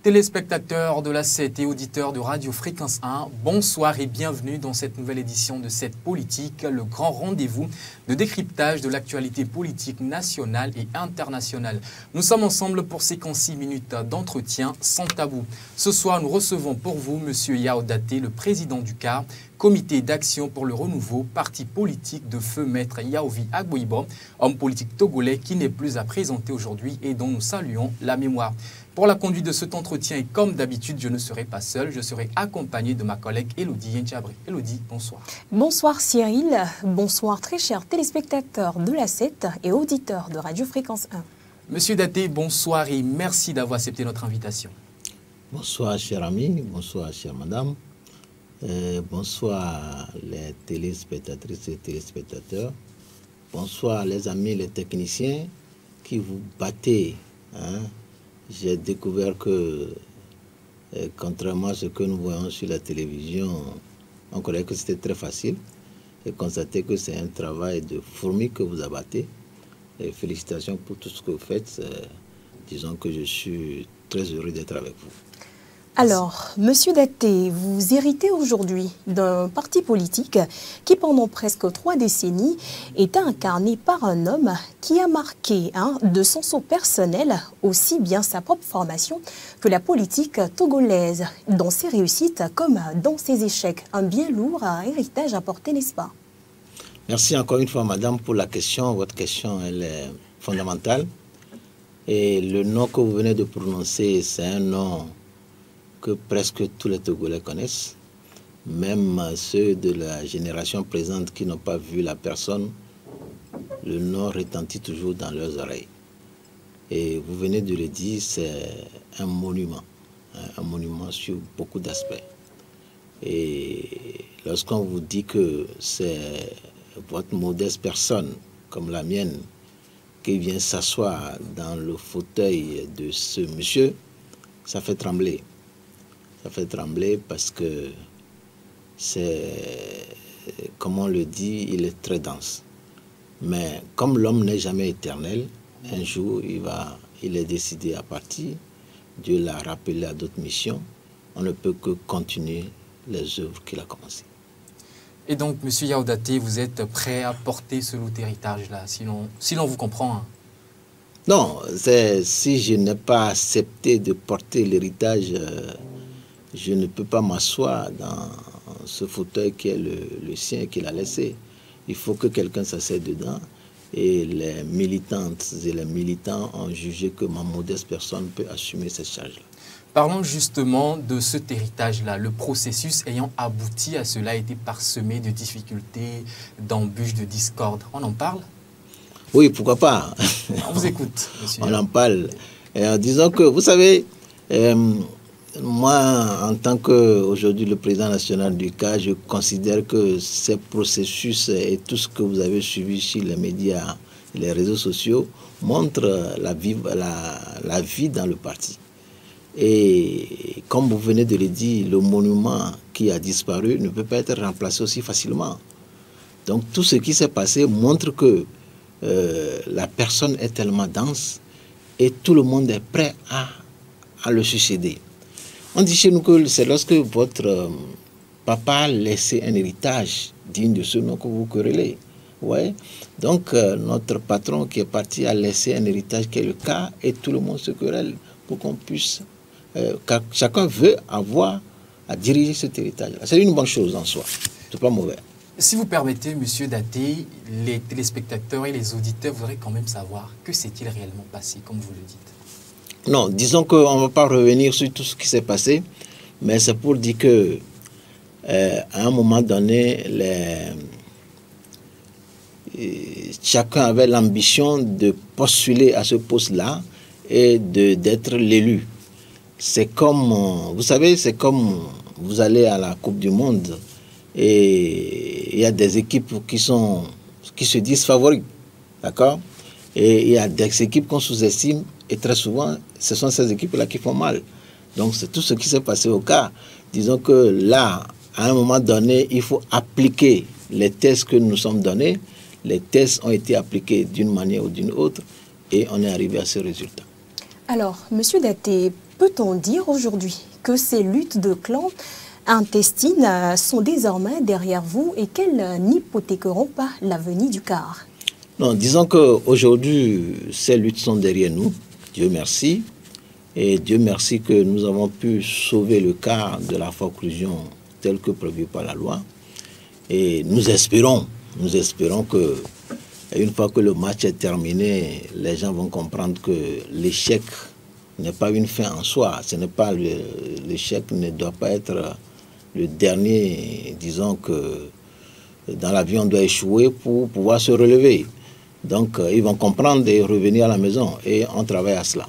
Téléspectateurs de la 7 et auditeurs de Radio Fréquence 1, bonsoir et bienvenue dans cette nouvelle édition de cette politique, le grand rendez-vous de décryptage de l'actualité politique nationale et internationale. Nous sommes ensemble pour 56 minutes d'entretien sans tabou. Ce soir, nous recevons pour vous M. Yao Daté, le président du CAR, Comité d'action pour le renouveau, parti politique de feu maître Yaovi Agboibo, homme politique togolais qui n'est plus à présenter aujourd'hui et dont nous saluons la mémoire. Pour la conduite de cet entretien, et comme d'habitude, je ne serai pas seul, je serai accompagné de ma collègue Elodie Yenchiabri. Elodie, bonsoir. Bonsoir Cyril, bonsoir très chers téléspectateurs de la 7 et auditeurs de Radio Fréquence 1. Monsieur Daté, bonsoir et merci d'avoir accepté notre invitation. Bonsoir chers amis, bonsoir chère madame, bonsoir les téléspectatrices et téléspectateurs, bonsoir les amis, les techniciens qui vous battez. J'ai découvert que, contrairement à ce que nous voyons sur la télévision, on croyait que c'était très facile. Et constater que c'est un travail de fourmi que vous abattez. Et félicitations pour tout ce que vous faites. Disons que je suis très heureux d'être avec vous. Alors, Monsieur Daté, vous héritez aujourd'hui d'un parti politique qui, pendant presque 3 décennies, est incarné par un homme qui a marqué de son sceau personnel aussi bien sa propre formation que la politique togolaise, dans ses réussites comme dans ses échecs. Un bien lourd héritage à porter, n'est-ce pas? Merci encore une fois, madame, pour la question. Votre question, elle est fondamentale. Et le nom que vous venez de prononcer, c'est un nom que presque tous les Togolais connaissent, même ceux de la génération présente qui n'ont pas vu la personne, le nom retentit toujours dans leurs oreilles. Et vous venez de le dire, c'est un monument sur beaucoup d'aspects. Et lorsqu'on vous dit que c'est votre modeste personne, comme la mienne, qui vient s'asseoir dans le fauteuil de ce monsieur, ça fait trembler. Ça fait trembler parce que c'est, comme on le dit, il est très dense. Mais comme l'homme n'est jamais éternel, un jour il est décidé à partir. Dieu l'a rappelé à d'autres missions. On ne peut que continuer les œuvres qu'il a commencées. Et donc, M. Yao Daté, vous êtes prêt à porter ce lourd héritage-là, si l'on vous comprend Non, si je n'ai pas accepté de porter l'héritage, je ne peux pas m'asseoir dans ce fauteuil qui est le sien qu'il a laissé. Il faut que quelqu'un s'assiede dedans. Et les militantes et les militants ont jugé que ma modeste personne peut assumer cette charge-là. Parlons justement de cet héritage-là. Le processus ayant abouti à cela a été parsemé de difficultés, d'embûches, de discordes. On en parle? Oui, pourquoi pas? On vous écoute, monsieur. On en parle. Disons que, vous savez, moi, en tant qu'aujourd'hui le président national du CAR, je considère que ces processus et tout ce que vous avez suivi sur les médias, les réseaux sociaux, montrent la vie dans le parti. Et comme vous venez de le dire, le monument qui a disparu ne peut pas être remplacé aussi facilement. Donc tout ce qui s'est passé montre que la personne est tellement dense et tout le monde est prêt à le succéder. On dit chez nous que c'est lorsque votre papa a laissé un héritage digne de ce nom que vous querellez. Ouais. Donc notre patron qui est parti a laissé un héritage qui est le cas et tout le monde se querelle pour qu'on puisse... car chacun veut avoir à diriger cet héritage-là. C'est une bonne chose en soi. C'est pas mauvais. Si vous permettez, monsieur Daté, les téléspectateurs et les auditeurs voudraient quand même savoir que s'est-il réellement passé, comme vous le dites. Non, disons qu'on ne va pas revenir sur tout ce qui s'est passé, mais c'est pour dire que à un moment donné, chacun avait l'ambition de postuler à ce poste-là et d'être l'élu. C'est comme, vous savez, c'est comme vous allez à la Coupe du Monde et il y a des équipes qui se disent favoris, d'accord? Et il y a des équipes qu'on sous-estime et très souvent, ce sont ces équipes-là qui font mal. Donc c'est tout ce qui s'est passé au CAR. Disons que là, à un moment donné, il faut appliquer les tests que nous sommes donnés. Les tests ont été appliqués d'une manière ou d'une autre et on est arrivé à ce résultat. Alors, Monsieur Daté, peut-on dire aujourd'hui que ces luttes de clans intestines sont désormais derrière vous et qu'elles n'hypothéqueront pas l'avenir du CAR? Non, disons qu'aujourd'hui, ces luttes sont derrière nous, Dieu merci. Et Dieu merci que nous avons pu sauver le CAR de la forclusion telle que prévue par la loi. Et nous espérons que, une fois que le match est terminé, les gens vont comprendre que l'échec n'est pas une fin en soi. Ce n'est pas l'échec ne doit pas être le dernier, disons que dans la vie on doit échouer pour pouvoir se relever. Donc ils vont comprendre et revenir à la maison et on travaille à cela.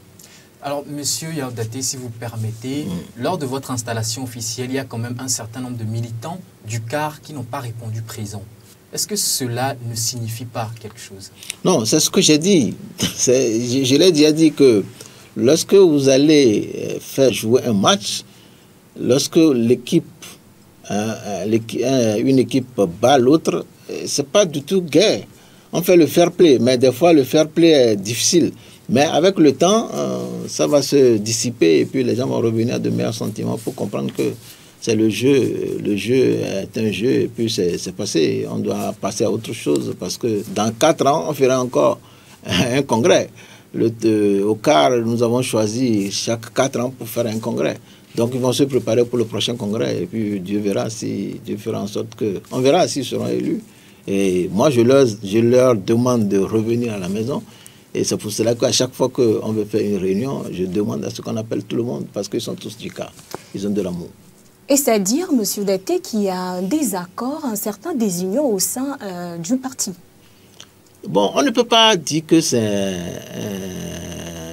Alors, Monsieur Yao Daté, si vous permettez, lors de votre installation officielle, il y a quand même un certain nombre de militants du CAR qui n'ont pas répondu présent. Est-ce que cela ne signifie pas quelque chose? Non, c'est ce que j'ai dit. Je l'ai déjà dit que lorsque vous allez faire jouer un match, lorsque une équipe bat l'autre, c'est pas du tout gai. On fait le fair play, mais des fois le fair play est difficile. Mais avec le temps, ça va se dissiper et puis les gens vont revenir à de meilleurs sentiments pour comprendre que c'est le jeu. Le jeu est un jeu et puis c'est passé. On doit passer à autre chose parce que dans 4 ans, on fera encore un congrès. Au CAR, nous avons choisi chaque 4 ans pour faire un congrès. Donc ils vont se préparer pour le prochain congrès et puis Dieu verra si Dieu fera en sorte que... On verra s'ils seront élus. Et moi, je leur demande de revenir à la maison. Et c'est pour cela qu'à chaque fois qu'on veut faire une réunion, je demande à ce qu'on appelle tout le monde parce qu'ils sont tous du CAR. Ils ont de l'amour. Et c'est-à-dire, M. Daté, qu'il y a un désaccord, un certain désunion au sein du parti? Bon, on ne peut pas dire que c'est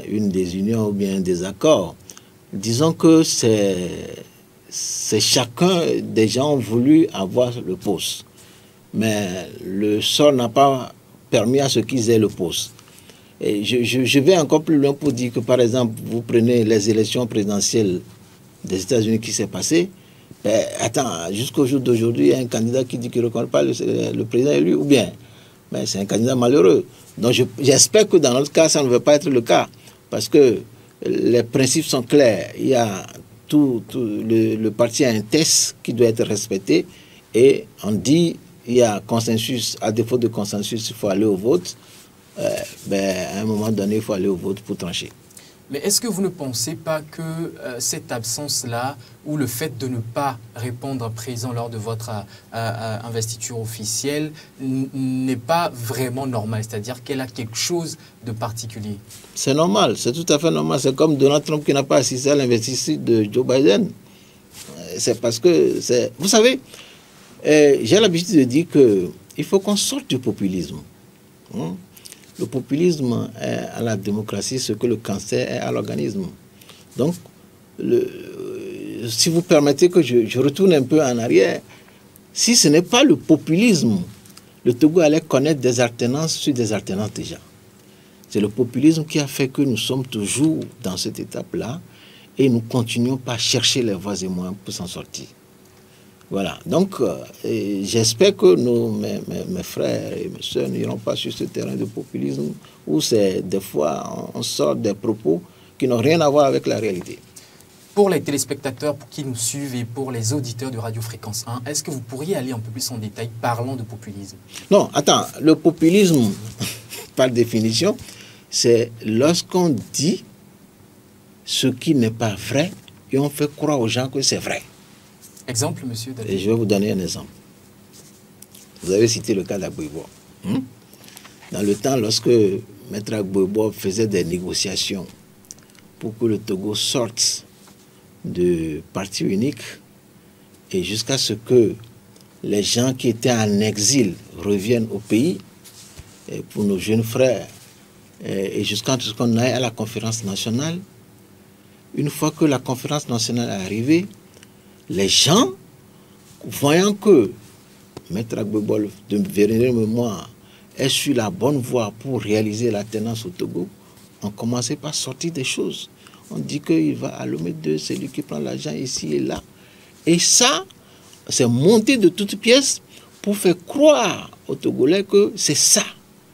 une désunion ou bien un désaccord. Disons que c'est chacun des gens ont voulu avoir le poste. Mais le sort n'a pas permis à ceux qu'ils aient le poste. Et je vais encore plus loin pour dire que, par exemple, vous prenez les élections présidentielles des États-Unis qui s'est passé. Ben, attends, jusqu'au jour d'aujourd'hui, il y a un candidat qui dit qu'il ne reconnaît pas le président élu, ou bien, ben, c'est un candidat malheureux. Donc j'espère que dans notre cas, ça ne va pas être le cas, parce que les principes sont clairs. Il y a le parti a un test qui doit être respecté, et on dit il y a consensus. À défaut de consensus, il faut aller au vote. À un moment donné, il faut aller au vote pour trancher. Mais est-ce que vous ne pensez pas que cette absence-là, ou le fait de ne pas répondre présent lors de votre investiture officielle, n'est pas vraiment normal? C'est-à-dire qu'elle a quelque chose de particulier? C'est normal, c'est tout à fait normal. C'est comme Donald Trump qui n'a pas assisté à l'investiture de Joe Biden. C'est parce que, vous savez, j'ai l'habitude de dire qu'il faut qu'on sorte du populisme. Le populisme est à la démocratie ce que le cancer est à l'organisme. Donc, si vous permettez que je retourne un peu en arrière, si ce n'est pas le populisme, le Togo allait connaître des alternances sur des alternances déjà. C'est le populisme qui a fait que nous sommes toujours dans cette étape-là et nous continuons pas à chercher les voies et moyens pour s'en sortir. Voilà, donc j'espère que mes frères et mes soeurs n'iront pas sur ce terrain de populisme où des fois on sort des propos qui n'ont rien à voir avec la réalité. Pour les téléspectateurs qui nous suivent et pour les auditeurs de Radio Fréquence 1, est-ce que vous pourriez aller un peu plus en détail parlant de populisme? Non, attends, le populisme, par définition, c'est lorsqu'on dit ce qui n'est pas vrai et on fait croire aux gens que c'est vrai. Exemple, monsieur Daté. Et je vais vous donner un exemple. Vous avez cité le cas d'Agbouibo. Dans le temps, lorsque Maître Agbouibo faisait des négociations pour que le Togo sorte de parti unique et jusqu'à ce que les gens qui étaient en exil reviennent au pays, et pour nos jeunes frères, et jusqu'à ce qu'on aille à la conférence nationale, une fois que la conférence nationale est arrivée, les gens, voyant que Maître Agbouibo de vénérer mémoire est sur la bonne voie pour réaliser l'alternance au Togo, ont commencé par sortir des choses. On dit qu'il va à l'Omé2, c'est lui qui prend l'argent ici et là. Et ça, c'est monté de toutes pièces pour faire croire aux Togolais que c'est ça,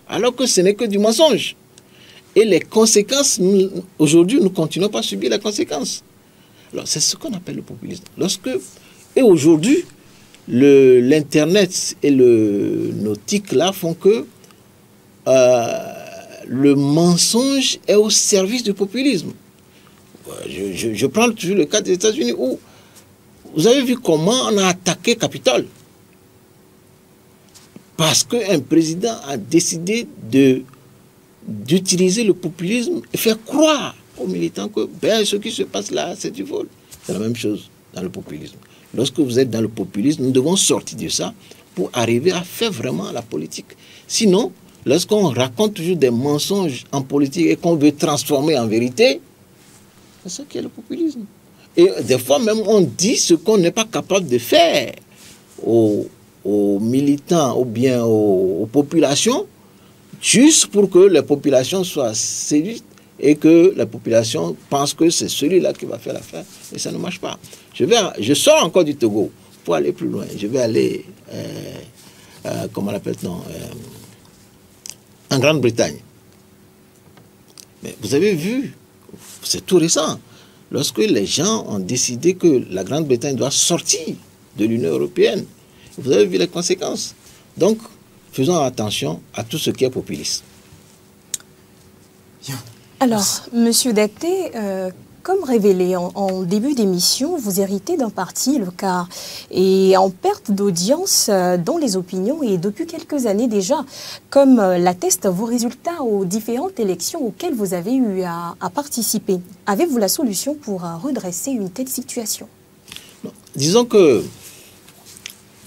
alors que ce n'est que du mensonge. Et les conséquences, aujourd'hui, nous continuons pas à subir les conséquences. Alors, c'est ce qu'on appelle le populisme. Et aujourd'hui, l'Internet et nos tics là font que le mensonge est au service du populisme. Je prends toujours le cas des États-Unis où vous avez vu comment on a attaqué Capitole. Parce qu'un président a décidé d'utiliser le populisme et faire croire aux militants que ce qui se passe là, c'est du vol. C'est la même chose dans le populisme. Lorsque vous êtes dans le populisme, nous devons sortir de ça pour arriver à faire vraiment la politique. Sinon, lorsqu'on raconte toujours des mensonges en politique et qu'on veut transformer en vérité, c'est ça qui est le populisme. Et des fois même, on dit ce qu'on n'est pas capable de faire aux militants ou bien aux populations, juste pour que les populations soient séduites et que la population pense que c'est celui-là qui va faire l'affaire. Et ça ne marche pas. Je sors encore du Togo pour aller plus loin. Je vais aller, comment on appelle-t-on, en Grande-Bretagne. Mais vous avez vu, c'est tout récent, lorsque les gens ont décidé que la Grande-Bretagne doit sortir de l'Union européenne, vous avez vu les conséquences. Donc, faisons attention à tout ce qui est populiste. Bien. Alors, Monsieur Daté, comme révélé en début d'émission, vous héritez d'un parti, le CAR, et en perte d'audience dans les opinions et depuis quelques années déjà, comme l'attestent vos résultats aux différentes élections auxquelles vous avez eu à participer. Avez-vous la solution pour redresser une telle situation? Non. Disons que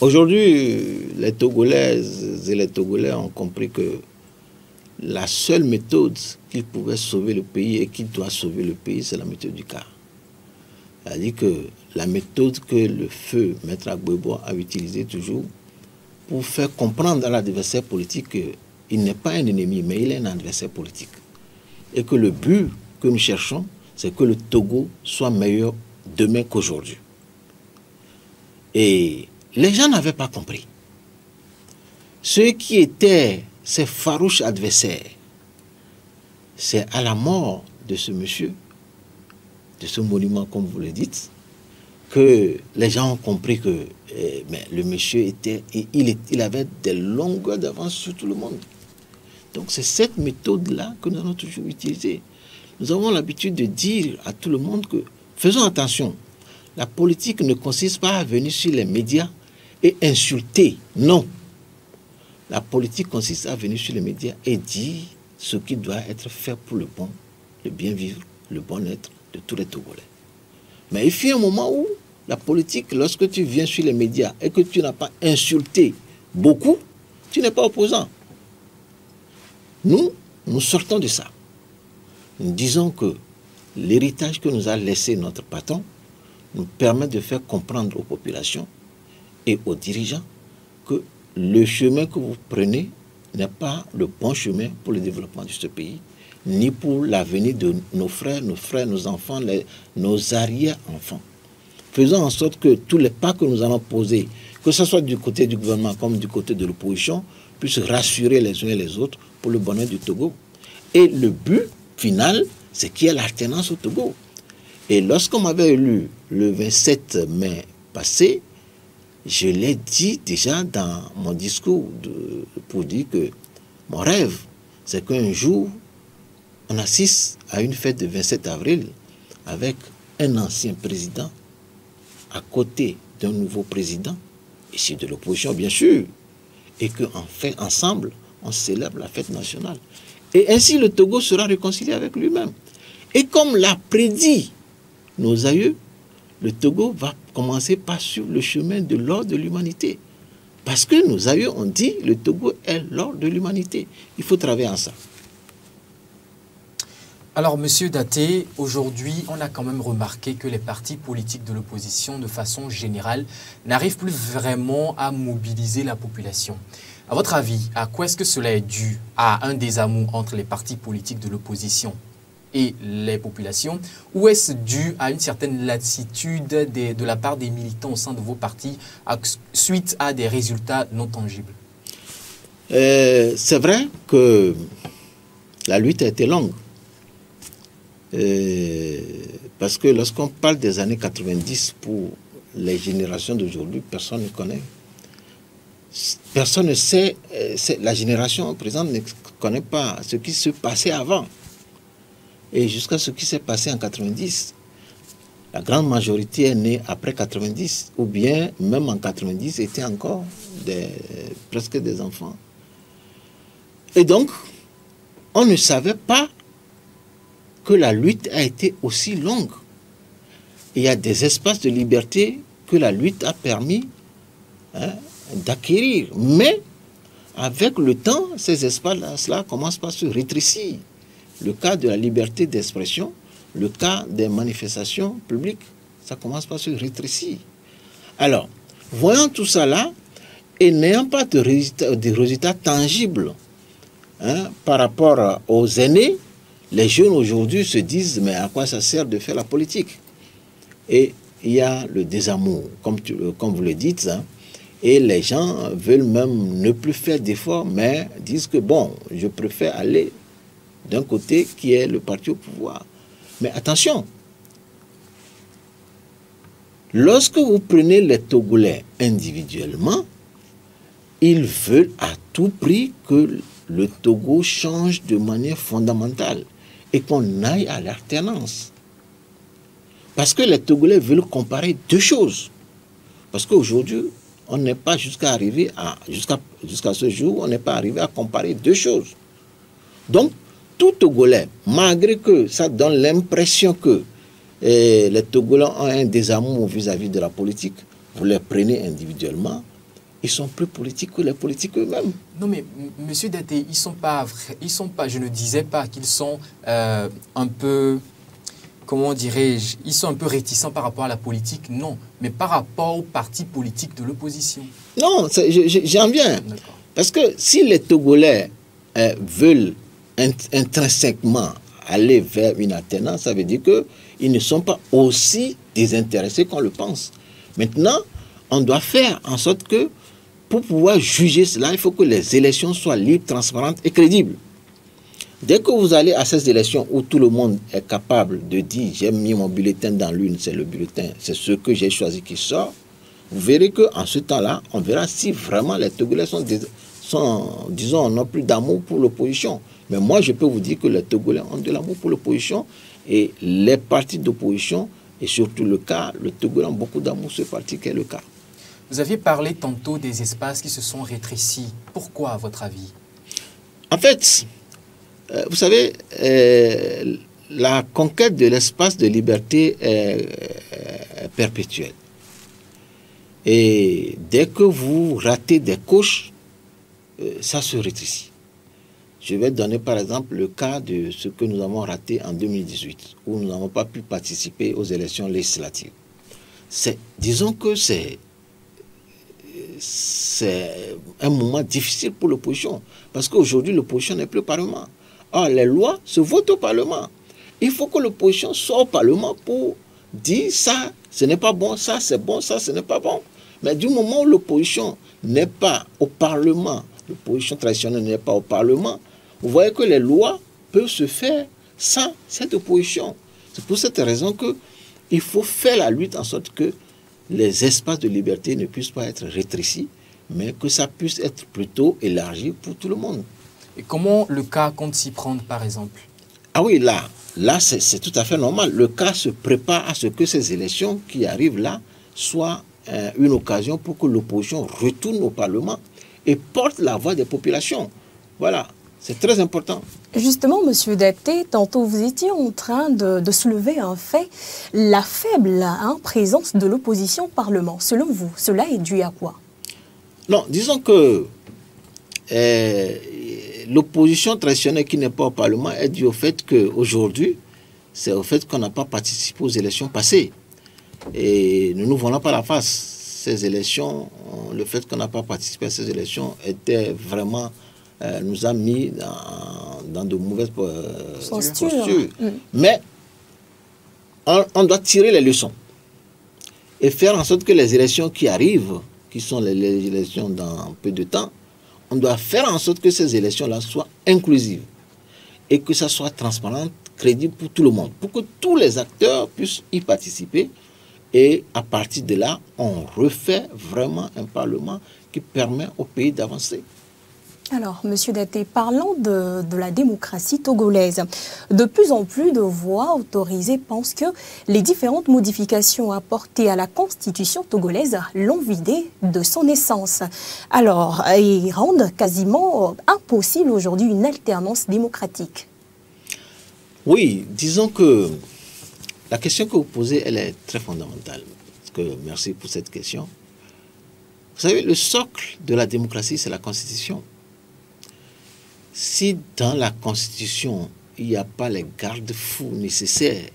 aujourd'hui, les Togolaises et les Togolais ont compris que la seule méthode qui pouvait sauver le pays et qui doit sauver le pays, c'est la méthode du CAR. C'est-à-dire que la méthode que le feu Maître Gbagbo a utilisée toujours pour faire comprendre à l'adversaire politique qu'il n'est pas un ennemi, mais il est un adversaire politique. Et que le but que nous cherchons, c'est que le Togo soit meilleur demain qu'aujourd'hui. Et les gens n'avaient pas compris. Ceux qui étaient ces farouches adversaires, c'est à la mort de ce monsieur, de ce monument comme vous le dites, que les gens ont compris que mais le monsieur il avait des longueurs d'avance sur tout le monde. Donc c'est cette méthode-là que nous allons toujours utiliser. Nous avons l'habitude de dire à tout le monde que faisons attention, la politique ne consiste pas à venir sur les médias et insulter, non. La politique consiste à venir sur les médias et dire ce qui doit être fait pour le bon, le bien vivre, le bon-être de tous les Togolais. Mais il y a un moment où la politique, lorsque tu viens sur les médias et que tu n'as pas insulté beaucoup, tu n'es pas opposant. Nous sortons de ça. Nous disons que l'héritage que nous a laissé notre patron nous permet de faire comprendre aux populations et aux dirigeants que le chemin que vous prenez n'est pas le bon chemin pour le développement de ce pays, ni pour l'avenir de nos frères, nos enfants, nos arrière-enfants. Faisons en sorte que tous les pas que nous allons poser, que ce soit du côté du gouvernement comme du côté de l'opposition, puissent rassurer les uns et les autres pour le bonheur du Togo. Et le but final, c'est qu'il y ait l'alternance au Togo. Et lorsqu'on m'avait élu le 27 mai passé, je l'ai dit déjà dans mon discours pour dire que mon rêve, c'est qu'un jour, on assiste à une fête de 27 avril avec un ancien président à côté d'un nouveau président, ici de l'opposition bien sûr, et qu'en fait, ensemble, on célèbre la fête nationale. Et ainsi, le Togo sera réconcilié avec lui-même. Et comme l'a prédit nos aïeux, le Togo va commencer par suivre le chemin de l'ordre de l'humanité. Parce que nos aïeux ont dit le Togo est l'ordre de l'humanité. Il faut travailler en ça. Alors, Monsieur Daté, aujourd'hui, on a quand même remarqué que les partis politiques de l'opposition, de façon générale, n'arrivent plus vraiment à mobiliser la population. À votre avis, à quoi est-ce que cela est dû? À un désamour entre les partis politiques de l'opposition et les populations, ou est-ce dû à une certaine lassitude de la part des militants au sein de vos partis suite à des résultats non tangibles? C'est vrai que la lutte a été longue. Parce que lorsqu'on parle des années 90, pour les générations d'aujourd'hui, personne ne connaît. Personne ne sait, la génération présente ne connaît pas ce qui se passait avant. Et jusqu'à ce qui s'est passé en 90. La grande majorité est née après 90, ou bien même en 90 étaient encore presque des enfants. Et donc, on ne savait pas que la lutte a été aussi longue. Il y a des espaces de liberté que la lutte a permis d'acquérir. Mais avec le temps, ces espaces-là commencent par se rétrécir. Le cas de la liberté d'expression, le cas des manifestations publiques, ça commence par se rétrécir. Alors, voyant tout ça là, et n'ayant pas de résultats tangibles par rapport aux aînés, les jeunes aujourd'hui se disent, mais à quoi ça sert de faire la politique? Et il y a le désamour, comme vous le dites, et les gens veulent même ne plus faire d'efforts, mais disent que bon, je préfère aller d'un côté qui est le parti au pouvoir. Mais attention, lorsque vous prenez les Togolais individuellement, ils veulent à tout prix que le Togo change de manière fondamentale et qu'on aille à l'alternance. Parce que les Togolais veulent comparer deux choses. Parce qu'aujourd'hui, on n'est pas jusqu'à ce jour, on n'est pas arrivé à comparer deux choses. Donc, tout Togolais, malgré que ça donne l'impression que les Togolais ont un désamour vis-à-vis de la politique, vous les prenez individuellement, ils sont plus politiques que les politiques eux-mêmes. Non mais, Monsieur Daté, ils sont pas, je ne disais pas qu'ils sont un peu, comment dirais-je, ils sont un peu réticents par rapport à la politique, non, mais par rapport aux partis politiques de l'opposition. Non, j'en viens. Parce que si les Togolais veulent intrinsèquement aller vers une alternance, ça veut dire qu'ils ne sont pas aussi désintéressés qu'on le pense. Maintenant, on doit faire en sorte que, pour pouvoir juger cela, il faut que les élections soient libres, transparentes et crédibles. Dès que vous allez à ces élections où tout le monde est capable de dire « j'ai mis mon bulletin dans l'urne, c'est le bulletin, c'est ce que j'ai choisi qui sort », vous verrez qu'en ce temps-là, on verra si vraiment les Togolais disons, n'ont plus d'amour pour l'opposition. Mais moi, je peux vous dire que les Togolais ont de l'amour pour l'opposition et les partis d'opposition, et surtout le cas, le Togolais ont beaucoup d'amour pour ce parti qui est le cas. Vous aviez parlé tantôt des espaces qui se sont rétrécis. Pourquoi, à votre avis? En fait, vous savez, la conquête de l'espace de liberté est perpétuelle. Et dès que vous ratez des couches, ça se rétrécit. Je vais donner par exemple le cas de ce que nous avons raté en 2018, où nous n'avons pas pu participer aux élections législatives. Disons que c'est un moment difficile pour l'opposition, parce qu'aujourd'hui l'opposition n'est plus au Parlement. Or, les lois se votent au Parlement. Il faut que l'opposition soit au Parlement pour dire ça, ce n'est pas bon, ça c'est bon, ça ce n'est pas bon. Mais du moment où l'opposition n'est pas au Parlement, l'opposition traditionnelle n'est pas au Parlement, vous voyez que les lois peuvent se faire sans cette opposition. C'est pour cette raison qu'il faut faire la lutte en sorte que les espaces de liberté ne puissent pas être rétrécis, mais que ça puisse être plutôt élargi pour tout le monde. Et comment le cas compte s'y prendre, par exemple? Ah oui, là c'est tout à fait normal. Le cas se prépare à ce que ces élections qui arrivent là soient une occasion pour que l'opposition retourne au Parlement et porte la voix des populations. Voilà, c'est très important. Justement, Monsieur Daté, tantôt vous étiez en train de soulever un fait, la faible présence de l'opposition au Parlement. Selon vous, cela est dû à quoi? Non, disons que l'opposition traditionnelle qui n'est pas au Parlement est due au fait qu'aujourd'hui, c'est au fait qu'on n'a pas participé aux élections passées. Et ne nous voilons pas la face. Ces élections, le fait qu'on n'a pas participé à ces élections était vraiment, nous a mis dans de mauvaises postures. Mais on doit tirer les leçons et faire en sorte que les élections qui arrivent, qui sont les élections dans peu de temps, on doit faire en sorte que ces élections-là soient inclusives. et que ça soit transparent, crédible pour tout le monde, pour que tous les acteurs puissent y participer. Et à partir de là, on refait vraiment un Parlement qui permet au pays d'avancer. Alors, Monsieur Daté, parlant de la démocratie togolaise, de plus en plus de voix autorisées pensent que les différentes modifications apportées à la constitution togolaise l'ont vidée de son essence. Alors, ils rendent quasiment impossible aujourd'hui une alternance démocratique. Oui, disons que la question que vous posez, elle est très fondamentale. Merci pour cette question. Vous savez, le socle de la démocratie, c'est la Constitution. Si dans la Constitution, il n'y a pas les garde-fous nécessaires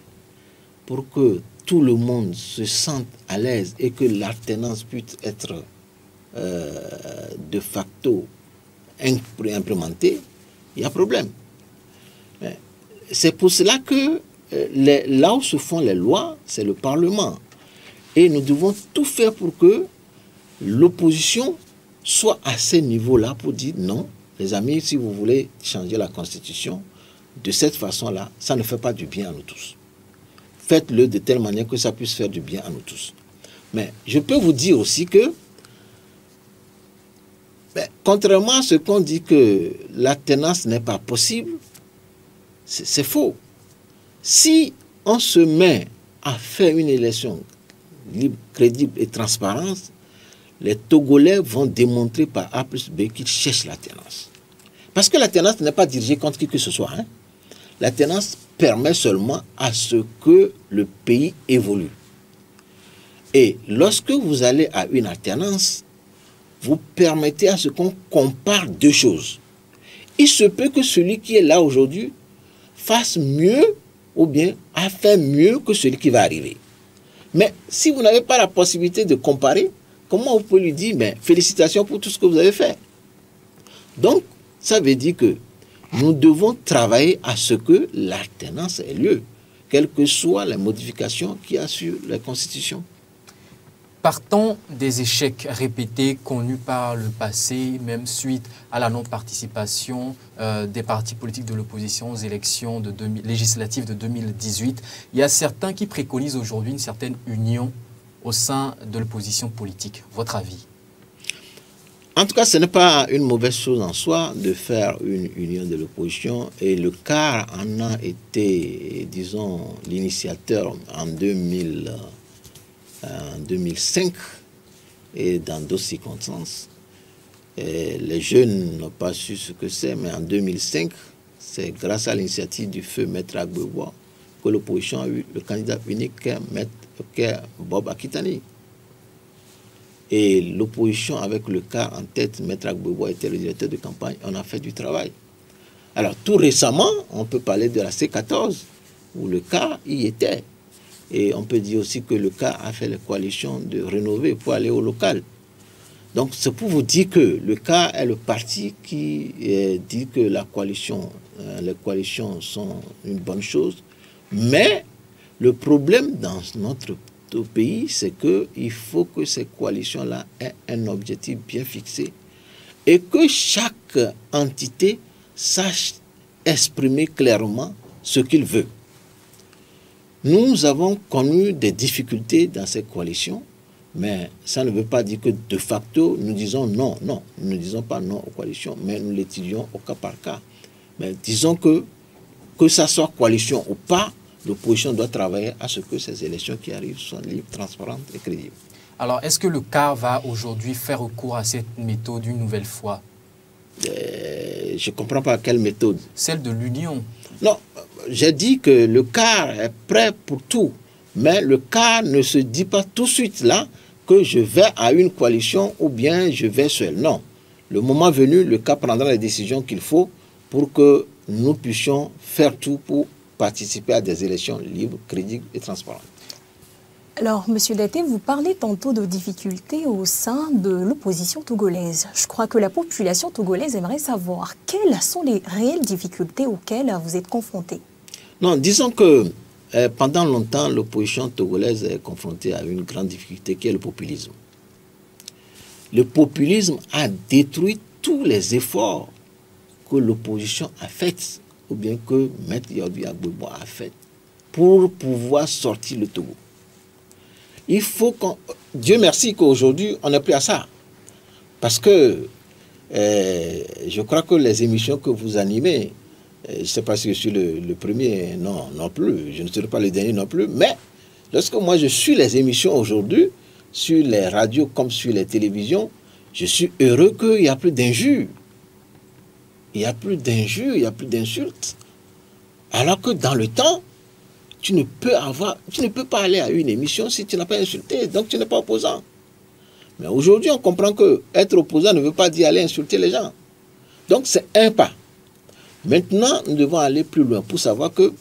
pour que tout le monde se sente à l'aise et que l'alternance puisse être de facto implémentée, il y a problème. C'est pour cela que là où se font les lois, c'est le Parlement. Et nous devons tout faire pour que l'opposition soit à ce niveau-là pour dire non, les amis, si vous voulez changer la Constitution de cette façon-là, ça ne fait pas du bien à nous tous. Faites-le de telle manière que ça puisse faire du bien à nous tous. Mais je peux vous dire aussi que, contrairement à ce qu'on dit que l'alternance n'est pas possible, c'est faux. Si on se met à faire une élection libre, crédible et transparente, les Togolais vont démontrer par A plus B qu'ils cherchent l'alternance. Parce que l'alternance n'est pas dirigée contre qui que ce soit. Hein. L'alternance permet seulement à ce que le pays évolue. Et lorsque vous allez à une alternance, vous permettez à ce qu'on compare deux choses. Il se peut que celui qui est là aujourd'hui fasse mieux ou bien a fait mieux que celui qui va arriver. Mais si vous n'avez pas la possibilité de comparer, comment vous pouvez lui dire, mais félicitations pour tout ce que vous avez fait. Donc, ça veut dire que nous devons travailler à ce que l'alternance ait lieu, quelles que soient les modifications qu'il y a sur la Constitution. Partant des échecs répétés connus par le passé, même suite à la non-participation des partis politiques de l'opposition aux élections législatives de 2018, il y a certains qui préconisent aujourd'hui une certaine union au sein de l'opposition politique. Votre avis? En tout cas, ce n'est pas une mauvaise chose en soi de faire une union de l'opposition. Et le CAR en a été, disons, l'initiateur en 2005 et dans d'autres circonstances. Et les jeunes n'ont pas su ce que c'est, mais en 2005, c'est grâce à l'initiative du feu Maître Agbebois que l'opposition a eu le candidat unique qu'est Bob Akitani. Et l'opposition, avec le cas en tête, Maître Agbebois était le directeur de campagne, on a fait du travail. Alors, tout récemment, on peut parler de la C14, où le cas y était. Et on peut dire aussi que le cas a fait les coalitions de rénover pour aller au local. Donc, c'est pour vous dire que le cas est le parti qui dit que les coalitions sont une bonne chose. Mais le problème dans notre pays, c'est qu'il faut que ces coalitions-là aient un objectif bien fixé et que chaque entité sache exprimer clairement ce qu'il veut. Nous avons connu des difficultés dans ces coalitions, mais ça ne veut pas dire que de facto, nous disons non. Non, nous ne disons pas non aux coalitions, mais nous l'étudions au cas par cas. Mais disons que ça soit coalition ou pas, l'opposition doit travailler à ce que ces élections qui arrivent soient libres, transparentes et crédibles. Alors, est-ce que le CAR va aujourd'hui faire recours à cette méthode une nouvelle fois? Je ne comprends pas quelle méthode. Celle de l'union. Non, j'ai dit que le CAR est prêt pour tout. Mais le CAR ne se dit pas tout de suite là que je vais à une coalition ou bien je vais seul. Non. Le moment venu, le CAR prendra les décisions qu'il faut pour que nous puissions faire tout pour participer à des élections libres, crédibles et transparentes. Alors, Monsieur Daté, vous parlez tantôt de difficultés au sein de l'opposition togolaise. Je crois que la population togolaise aimerait savoir quelles sont les réelles difficultés auxquelles vous êtes confrontés. Non, disons que pendant longtemps, l'opposition togolaise est confrontée à une grande difficulté qui est le populisme. Le populisme a détruit tous les efforts que l'opposition a faits ou bien que Maître Yaoundé Gbagbo a fait pour pouvoir sortir le Togo. Il faut qu'on... Dieu merci qu'aujourd'hui, on n'est plus à ça. Parce que je crois que les émissions que vous animez, je ne sais pas si je suis le premier, non plus, je ne serai pas le dernier non plus, mais lorsque moi je suis les émissions aujourd'hui, sur les radios comme sur les télévisions, je suis heureux qu'il n'y a plus d'injures. Il n'y a plus d'injures, il n'y a plus d'insultes. Alors que dans le temps, tu ne peux pas aller à une émission si tu n'as pas insulté, donc tu n'es pas opposant. Mais aujourd'hui, on comprend que être opposant ne veut pas dire aller insulter les gens. Donc c'est un pas. Maintenant, nous devons aller plus loin pour savoir que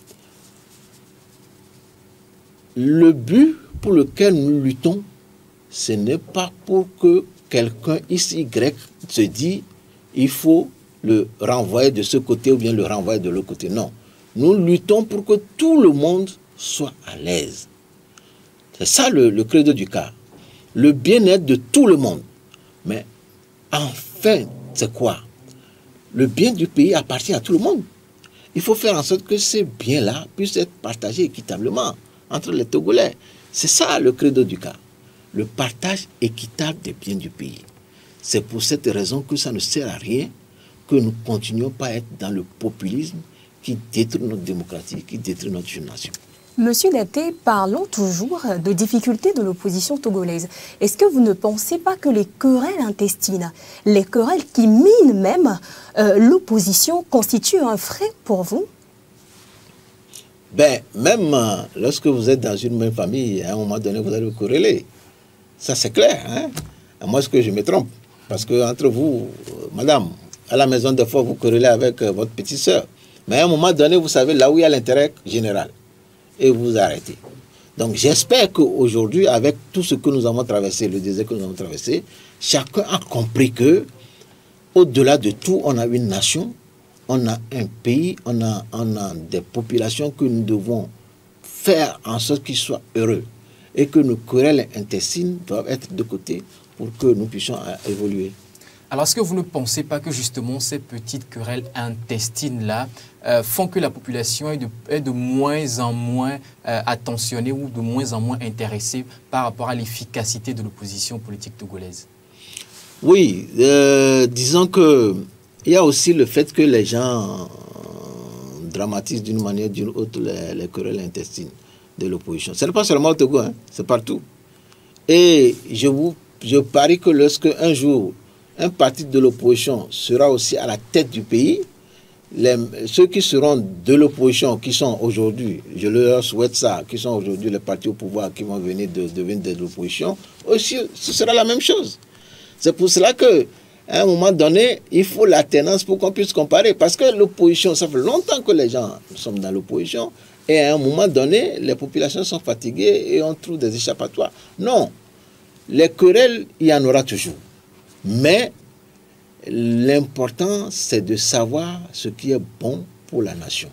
le but pour lequel nous luttons, ce n'est pas pour que quelqu'un ici, Y, se dit il faut le renvoyer de ce côté ou bien le renvoyer de l'autre côté. Non. Nous luttons pour que tout le monde soit à l'aise. C'est ça le credo du cas. Le bien-être de tout le monde. Mais enfin, c'est quoi? Le bien du pays appartient à tout le monde. Il faut faire en sorte que ces biens-là puissent être partagés équitablement entre les Togolais. C'est ça le credo du cas. Le partage équitable des biens du pays. C'est pour cette raison que ça ne sert à rien que nous continuions pas à être dans le populisme qui détruit notre démocratie, qui détruit notre nation. Monsieur Daté, parlons toujours de difficultés de l'opposition togolaise. Est-ce que vous ne pensez pas que les querelles intestines, les querelles qui minent même l'opposition, constituent un frein pour vous? Ben, même lorsque vous êtes dans une même famille, à un moment donné, vous allez vous quereller. Ça, c'est clair. Hein? À moins que je me trompe. Parce que entre vous, madame, à la maison, des fois, vous querellez avec votre petite soeur. Mais à un moment donné, vous savez, là où il y a l'intérêt général. Et vous arrêtez. Donc, j'espère qu'aujourd'hui, avec tout ce que nous avons traversé, le désert que nous avons traversé, chacun a compris que, au-delà de tout, on a une nation, on a un pays, on a des populations que nous devons faire en sorte qu'ils soient heureux. Et que nos querelles intestines doivent être de côté pour que nous puissions évoluer. Alors, est-ce que vous ne pensez pas que justement ces petites querelles intestines-là font que la population est de moins en moins attentionnée ou de moins en moins intéressée par rapport à l'efficacité de l'opposition politique togolaise? Oui, disons que il y a aussi le fait que les gens dramatisent d'une manière ou d'une autre les querelles intestines de l'opposition. Ce n'est pas seulement au Togo, hein, c'est partout. Et je parie que lorsque un jour un parti de l'opposition sera aussi à la tête du pays, ceux qui seront de l'opposition, qui sont aujourd'hui, je leur souhaite ça, qui sont aujourd'hui les partis au pouvoir, qui vont venir devenir de l'opposition, aussi ce sera la même chose. C'est pour cela que à un moment donné, il faut l'alternance pour qu'on puisse comparer. Parce que l'opposition, ça fait longtemps que les gens sont dans l'opposition, et à un moment donné, les populations sont fatiguées et on trouve des échappatoires. Non, les querelles, il y en aura toujours. Mais l'important, c'est de savoir ce qui est bon pour la nation.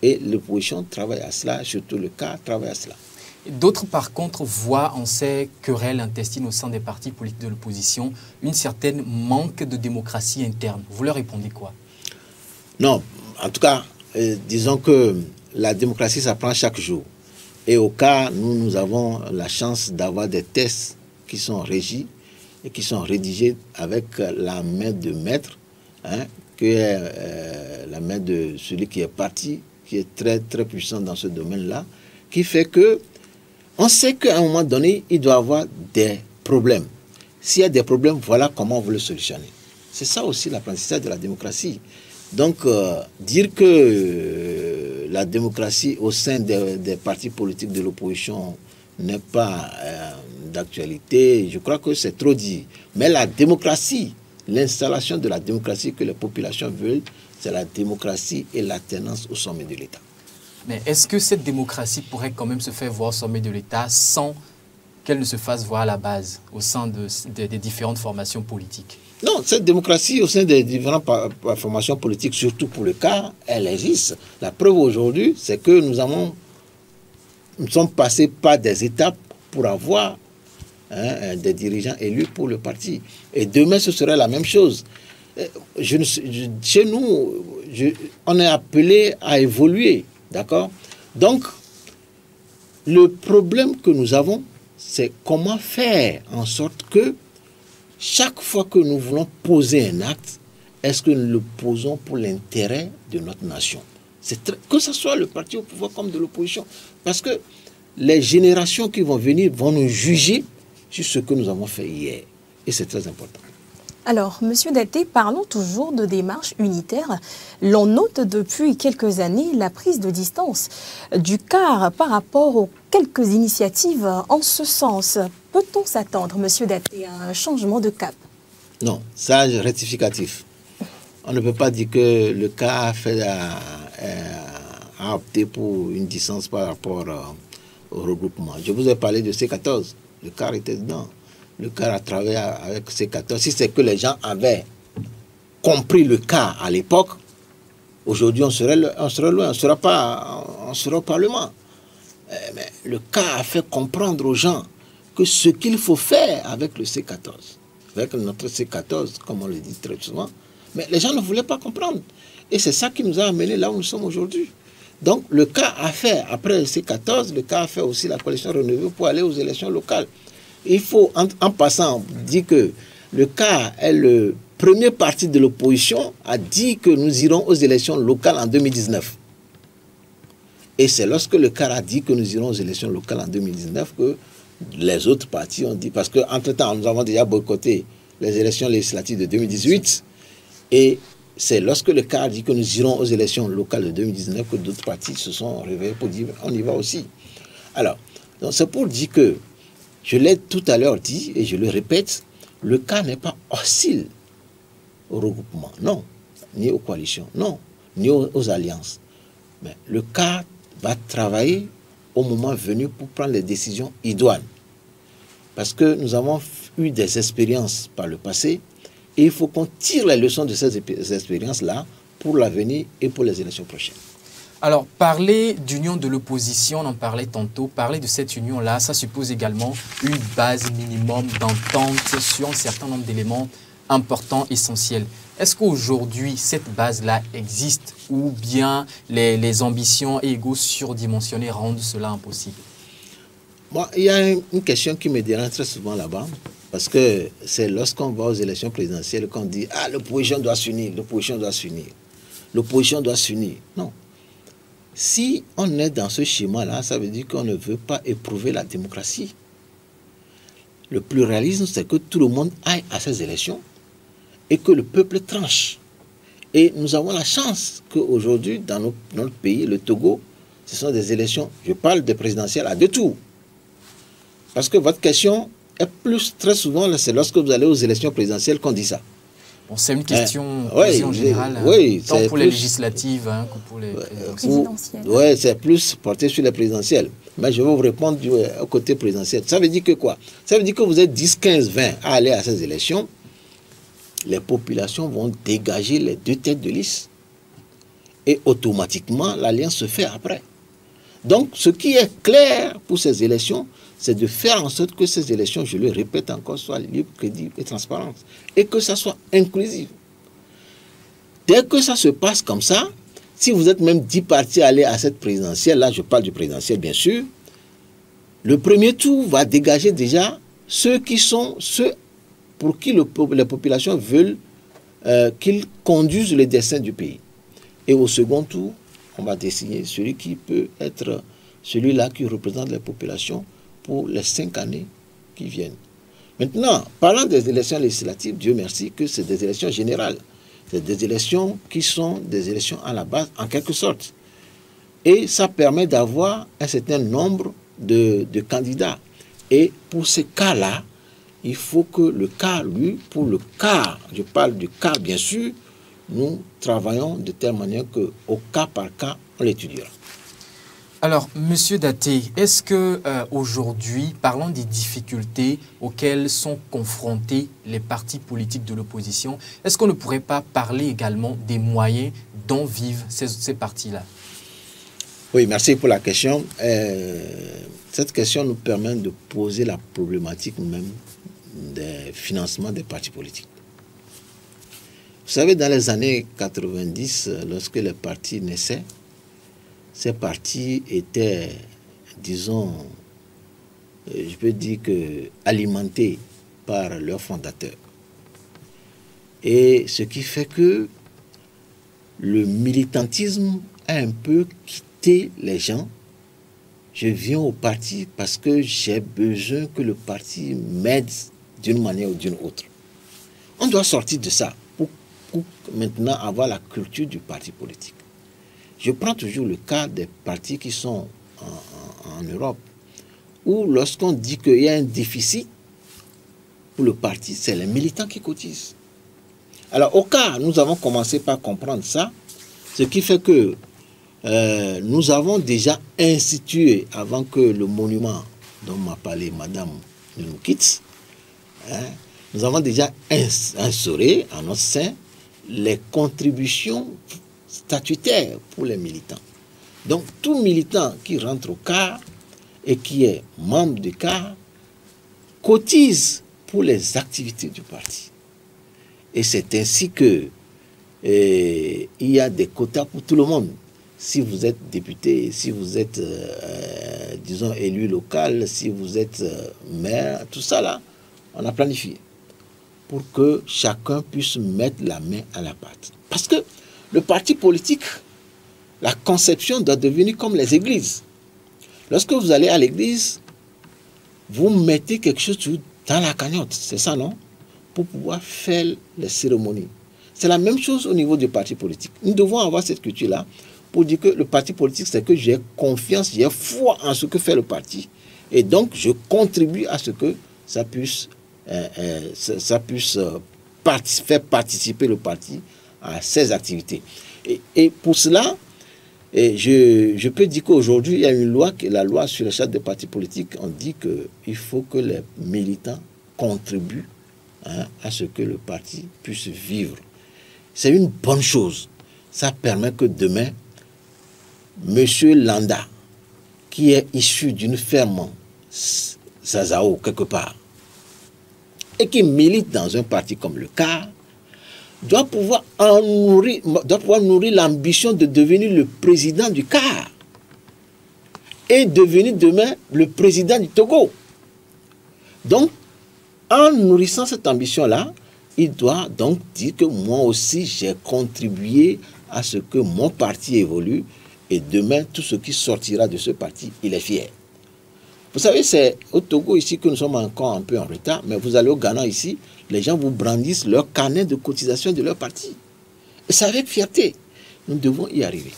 Et l'opposition travaille à cela, surtout le cas travaille à cela. D'autres, par contre, voient en ces querelles intestines au sein des partis politiques de l'opposition une certaine manque de démocratie interne. Vous leur répondez quoi? Non, en tout cas, disons que la démocratie, ça prend chaque jour. Et au cas, nous avons la chance d'avoir des tests qui sont régis et qui sont rédigés avec la main de maître, hein, qui est la main de celui qui est parti, qui est très, très puissant dans ce domaine-là, qui fait que on sait qu'à un moment donné, il doit y avoir des problèmes. S'il y a des problèmes, voilà comment vous le solutionnez. C'est ça aussi l'apprentissage de la démocratie. Donc, dire que la démocratie au sein des partis politiques de l'opposition n'est pas d'actualité, je crois que c'est trop dit. Mais la démocratie, l'installation de la démocratie que les populations veulent, c'est la démocratie et l'alternance au sommet de l'État. Mais est-ce que cette démocratie pourrait quand même se faire voir au sommet de l'État sans qu'elle ne se fasse voir à la base, au sein des différentes formations politiques? Non, cette démocratie au sein des différentes formations politiques, surtout pour le cas, elle existe. La preuve aujourd'hui, c'est que nous sommes passés par des étapes pour avoir des dirigeants élus pour le parti. Et demain, ce serait la même chose. Chez nous, on est appelé à évoluer, d'accord? Donc, le problème que nous avons, c'est comment faire en sorte que chaque fois que nous voulons poser un acte, est-ce que nous le posons pour l'intérêt de notre nation? Que ce soit le parti au pouvoir comme de l'opposition. Parce que les générations qui vont venir vont nous juger sur ce que nous avons fait hier. Et c'est très important. Alors, Monsieur Daté, parlons toujours de démarche unitaire. L'on note depuis quelques années la prise de distance du CAR par rapport aux quelques initiatives en ce sens. Peut-on s'attendre, Monsieur Daté, à un changement de cap? Non, ça, rectificatif. On ne peut pas dire que le CAR a opté pour une distance par rapport au regroupement. Je vous ai parlé de C14. Le CAR était dedans. Le CAR a travaillé avec C14. Si c'est que les gens avaient compris le CAR à l'époque, aujourd'hui on serait loin, on ne sera pas au Parlement. Mais le CAR a fait comprendre aux gens que ce qu'il faut faire avec le C14, avec notre C14, comme on le dit très souvent, mais les gens ne voulaient pas comprendre. Et c'est ça qui nous a amenés là où nous sommes aujourd'hui. Donc le CAR a fait, après le C14, le CAR a fait aussi la coalition renouvelée pour aller aux élections locales. Il faut, en passant, dire que le CAR est le premier parti de l'opposition a dit que nous irons aux élections locales en 2019. Et c'est lorsque le CAR a dit que nous irons aux élections locales en 2019 que les autres partis ont dit, parce qu'entre-temps, nous avons déjà boycotté les élections législatives de 2018, et c'est lorsque le CAR a dit que nous irons aux élections locales de 2019 que d'autres partis se sont réveillés pour dire on y va aussi. Alors, c'est pour dire que je l'ai tout à l'heure dit, et je le répète, le CAR n'est pas hostile au regroupement, non, ni aux coalitions, non, ni aux alliances. Mais le CAR va travailler au moment venu pour prendre les décisions idoines. Parce que nous avons eu des expériences par le passé, et il faut qu'on tire les leçons de ces expériences-là pour l'avenir et pour les élections prochaines. Alors, parler d'union de l'opposition, on en parlait tantôt, parler de cette union-là, ça suppose également une base minimum d'entente sur un certain nombre d'éléments importants, essentiels. Est-ce qu'aujourd'hui, cette base-là existe ou bien les ambitions et égos surdimensionnés rendent cela impossible? Moi, il y a une question qui me dérange très souvent là-bas, parce que c'est lorsqu'on va aux élections présidentielles qu'on dit « Ah, l'opposition doit s'unir, l'opposition doit s'unir, l'opposition doit s'unir ». Non. Si on est dans ce schéma-là, ça veut dire qu'on ne veut pas éprouver la démocratie. Le pluralisme, c'est que tout le monde aille à ces élections et que le peuple tranche. Et nous avons la chance qu'aujourd'hui, dans notre pays, le Togo, ce sont des élections, je parle des présidentielles à deux tours. Parce que votre question est plus, très souvent, c'est lorsque vous allez aux élections présidentielles qu'on dit ça. Bon, c'est une question en général, tant pour les législatives que pour les présidentielles. Oui, c'est plus porté sur les présidentielles. Mais je vais vous répondre au côté présidentiel. Ça veut dire que quoi? Ça veut dire que vous êtes 10, 15, 20 à aller à ces élections. Les populations vont dégager les deux têtes de liste. Et automatiquement, l'alliance se fait après. Donc, ce qui est clair pour ces élections, c'est de faire en sorte que ces élections, je le répète encore, soient libres, crédibles et transparentes. Et que ça soit inclusif. Dès que ça se passe comme ça, si vous êtes même 10 partis à aller à cette présidentielle, là je parle du présidentiel bien sûr, le premier tour va dégager déjà ceux pour qui les populations veulent qu'ils conduisent le destin du pays. Et au second tour, on va désigner celui qui peut être celui-là qui représente les populations pour les 5 années qui viennent. Maintenant, parlant des élections législatives, Dieu merci que c'est des élections générales. C'est des élections qui sont des élections à la base, en quelque sorte. Et ça permet d'avoir un certain nombre de candidats. Et pour ces cas-là, il faut que le cas, lui, pour le cas, je parle du cas bien sûr, nous travaillons de telle manière qu'au cas par cas, on l'étudiera. Alors, Monsieur Daté, est-ce que aujourd'hui, parlons des difficultés auxquelles sont confrontés les partis politiques de l'opposition, est-ce qu'on ne pourrait pas parler également des moyens dont vivent ces partis-là? Oui, merci pour la question. Cette question nous permet de poser la problématique même des financements des partis politiques. Vous savez, dans les années 90, lorsque les partis naissaient, ces partis étaient, disons, je peux dire que alimentés par leurs fondateurs. Et ce qui fait que le militantisme a un peu quitté les gens. Je viens au parti parce que j'ai besoin que le parti m'aide d'une manière ou d'une autre. On doit sortir de ça pour maintenant avoir la culture du parti politique. Je prends toujours le cas des partis qui sont en Europe, où lorsqu'on dit qu'il y a un déficit pour le parti, c'est les militants qui cotisent. Alors au cas, nous avons commencé par comprendre ça, ce qui fait que nous avons déjà institué, avant que le monument dont m'a parlé Madame ne nous quitte, nous avons déjà instauré en notre sein les contributions statutaires pour les militants. Donc tout militant qui rentre au CAR et qui est membre du CAR cotise pour les activités du parti. Et c'est ainsi que il y a des quotas pour tout le monde. Si vous êtes député, si vous êtes, disons, élu local, si vous êtes maire, tout ça là, on a planifié pour que chacun puisse mettre la main à la pâte. Parce que le parti politique, la conception doit devenir comme les églises. Lorsque vous allez à l'église, vous mettez quelque chose dans la cagnotte, c'est ça, non? Pour pouvoir faire les cérémonies. C'est la même chose au niveau du parti politique. Nous devons avoir cette culture-là pour dire que le parti politique, c'est que j'ai confiance, j'ai foi en ce que fait le parti. Et donc, je contribue à ce que ça puisse faire participer le parti à ses activités. Et pour cela, je peux dire qu'aujourd'hui, il y a une loi, la loi sur les chartes des partis politiques. On dit qu'il faut que les militants contribuent à ce que le parti puisse vivre. C'est une bonne chose. Ça permet que demain, M. Landa, qui est issu d'une ferme Zazao quelque part, et qui milite dans un parti comme le CAR, doit pouvoir nourrir l'ambition de devenir le président du CAR et devenir demain le président du Togo. Donc, en nourrissant cette ambition-là, il doit donc dire que moi aussi, j'ai contribué à ce que mon parti évolue et demain, tout ce qui sortira de ce parti, il est fier. Vous savez, c'est au Togo ici que nous sommes encore un peu en retard, mais vous allez au Ghana ici, les gens vous brandissent leur carnet de cotisation de leur parti. Et c'est avec fierté. Nous devons y arriver.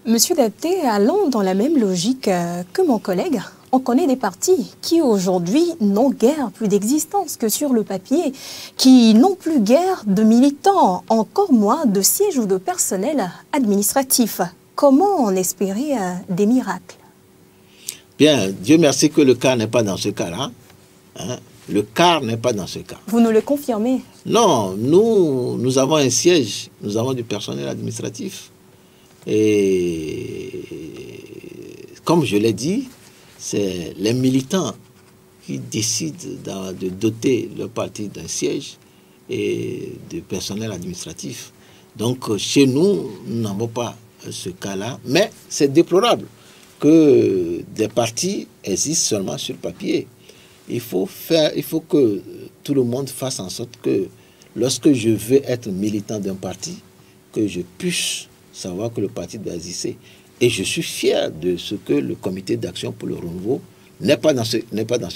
Monsieur Dapté, allons dans la même logique que mon collègue. On connaît des partis qui aujourd'hui n'ont guère plus d'existence que sur le papier, qui n'ont plus guère de militants, encore moins de sièges ou de personnel administratif. Comment en espérer des miracles? Bien, Dieu merci que le CAR n'est pas dans ce cas-là. Le CAR n'est pas dans ce cas. Vous nous le confirmez? Non, nous avons un siège, nous avons du personnel administratif. Et comme je l'ai dit, c'est les militants qui décident de doter leur parti d'un siège et de personnel administratif. Donc chez nous, nous n'avons pas ce cas-là, mais c'est déplorable que des partis existent seulement sur papier. Il faut que tout le monde fasse en sorte que lorsque je veux être militant d'un parti, que je puisse savoir que le parti doit exister. Et je suis fier de ce que le comité d'action pour le renouveau n'est pas dans ce